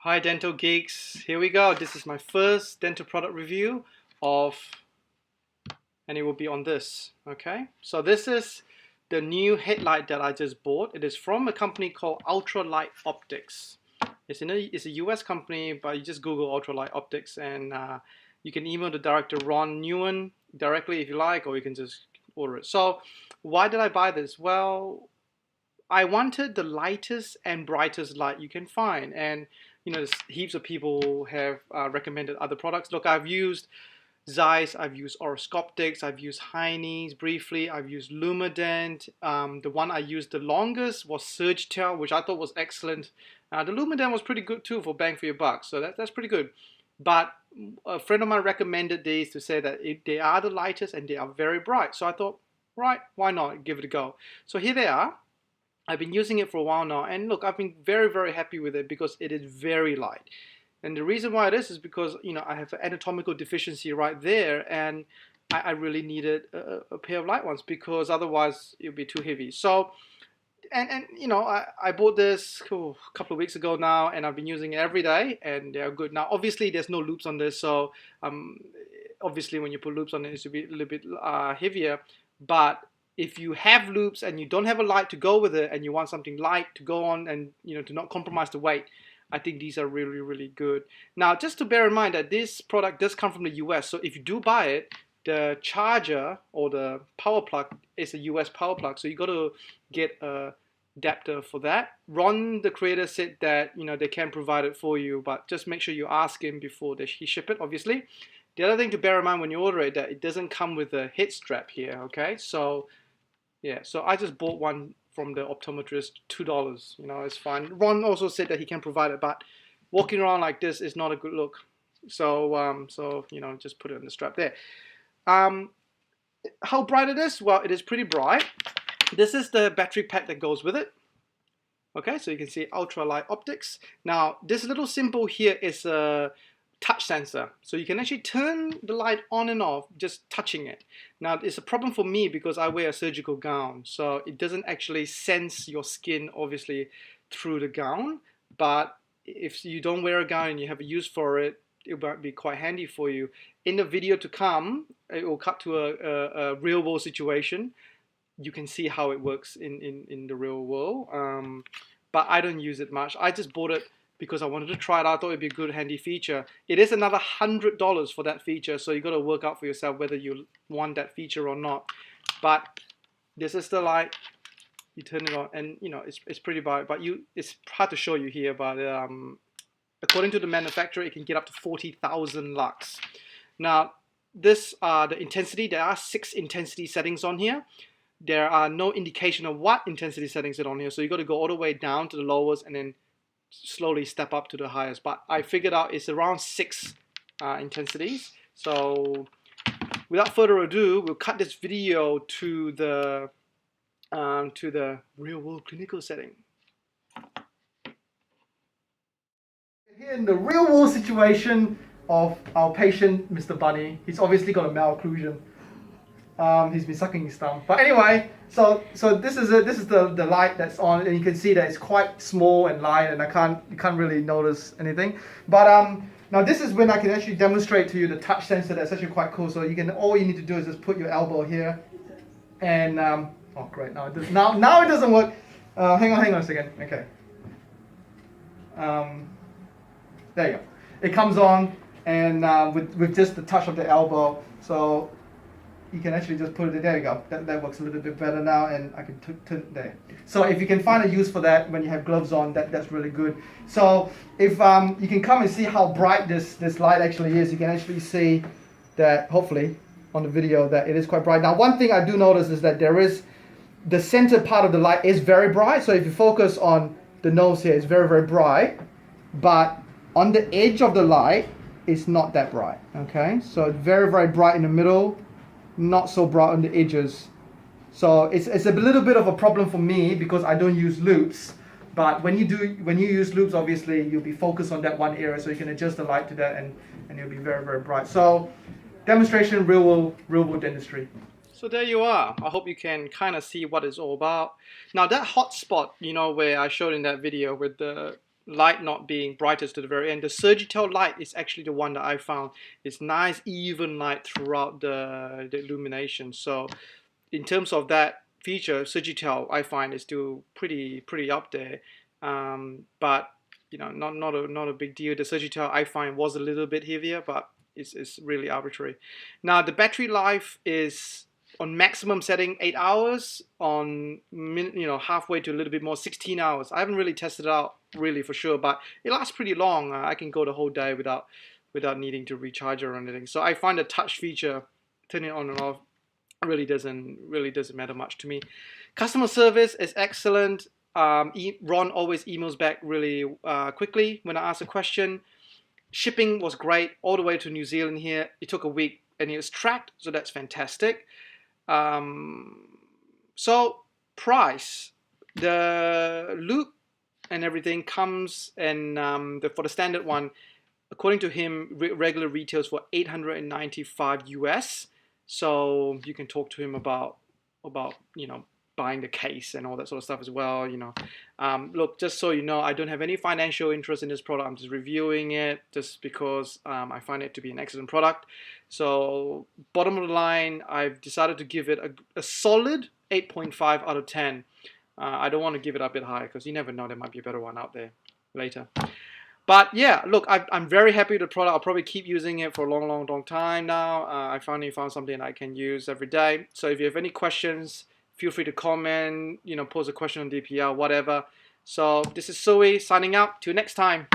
Hi dental geeks, here we go. This is my first dental product review and it will be on this. Okay, so this is the new headlight that I just bought. It is from a company called Ultralight Optics. It's a US company, but you just Google Ultralight Optics and you can email the director Ron Newen directly if you like, or you can just order it. So why did I buy this? Well, I wanted the lightest and brightest light you can find, and there's heaps of people have recommended other products. Look, I've used Zeiss, I've used Oroscoptics, I've used Heine's briefly, I've used Lumadent. The one I used the longest was Surgitel, which I thought was excellent. The Lumadent was pretty good too for bang for your buck, so that's pretty good. But a friend of mine recommended these to say that they are the lightest and they are very bright. So I thought, right, why not give it a go? So here they are. I've been using it for a while now, and look, I've been very happy with it because it is very light. And the reason why it is because I have an anatomical deficiency right there, and I really needed a pair of light ones because otherwise it would be too heavy. So I bought this a couple of weeks ago now, and I've been using it every day, and they're good. Now obviously there's no loops on this, so obviously when you put loops on it, it should be a little bit heavier. But if you have loops and you don't have a light to go with it, and you want something light to go on and to not compromise the weight, I think these are really good. Now just to bear in mind that this product does come from the US, so if you do buy it, the charger or the power plug is a US power plug, so you got to get a adapter for that. Ron, the creator, said that they can provide it for you, but just make sure you ask him before he ship it, obviously. The other thing to bear in mind when you order it, that it doesn't come with a head strap here, okay? So yeah, so I just bought one from the optometrist, $2. It's fine. Ron also said that he can provide it, but walking around like this is not a good look. So just put it on the strap there. How bright it is? Well, it is pretty bright. This is the battery pack that goes with it. Okay, so you can see Ultralight Optics. Now, this little symbol here is a touch sensor, so you can actually turn the light on and off just touching it. Now it's a problem for me because I wear a surgical gown, so it doesn't actually sense your skin obviously through the gown. But if you don't wear a gown and you have a use for it, it might be quite handy for you. In the video to come, it will cut to a real world situation. You can see how it works in the real world, but I don't use it much. I just bought it because I wanted to try it out. I thought it'd be a good handy feature. It is another $100 for that feature, so you got to work out for yourself whether you want that feature or not. But this is the light. You turn it on, and it's pretty bright. But it's hard to show you here. But according to the manufacturer, it can get up to 40,000 lux. Now the intensity. There are 6 intensity settings on here. There are no indication of what intensity settings are on here, so you got to go all the way down to the lowest and then slowly step up to the highest. But I figured out it's around 6 intensities. So without further ado, we'll cut this video to the real world clinical setting. Here in the real world situation of our patient, Mr. Bunny. He's obviously got a malocclusion. He's been sucking his thumb. But anyway, so this is it. This is the light that's on, and you can see that it's quite small and light, and you can't really notice anything. But now this is when I can actually demonstrate to you the touch sensor. That's actually quite cool. So all you need to do is just put your elbow here, and oh great, now it doesn't work. Hang on a second. Okay. There you go. It comes on, and with just the touch of the elbow. So you can actually just put it there. You go. That works a little bit better now, and I can turn it there. So if you can find a use for that when you have gloves on, that's really good. So if you can come and see how bright this light actually is, you can actually see that hopefully on the video that it is quite bright. Now one thing I do notice is that the center part of the light is very bright. So if you focus on the nose here, it's very bright, but on the edge of the light, it's not that bright. Okay, so it's very bright in the middle, not so bright on the edges. So it's a little bit of a problem for me because I don't use loops. But when you use loops, obviously you'll be focused on that one area, so you can adjust the light to that, and it'll be very bright. So demonstration, real world dentistry. So there you are. I hope you can kind of see what it's all about. Now that hot spot, where I showed in that video with the light not being brightest to the very end. The Surgitel light is actually the one that I found. It's nice, even light throughout the illumination. So in terms of that feature, Surgitel I find is still pretty up there. But you know, not a big deal. The Surgitel I find was a little bit heavier, but it's really arbitrary. Now the battery life is on maximum setting 8 hours, on halfway to a little bit more 16 hours. I haven't really tested it out really for sure, but it lasts pretty long. I can go the whole day without needing to recharge or anything. So I find the touch feature, turning it on and off, really doesn't matter much to me. Customer service is excellent. Ron always emails back really quickly when I ask a question. Shipping was great all the way to New Zealand here. It took a week and it was tracked, so that's fantastic. So price, the loop and everything comes, and for the standard one, according to him, regular retails for $895 US. So you can talk to him about buying the case and all that sort of stuff as well. Look, just so you know, I don't have any financial interest in this product. I'm just reviewing it just because I find it to be an excellent product. So bottom of the line, I've decided to give it a solid 8.5 out of 10. I don't want to give it a bit higher because you never know, there might be a better one out there later. But yeah, look, I'm very happy with the product. I'll probably keep using it for a long time now. I finally found something I can use every day. So if you have any questions, feel free to comment, pose a question on DPL, whatever. So this is Sui signing out. Till next time.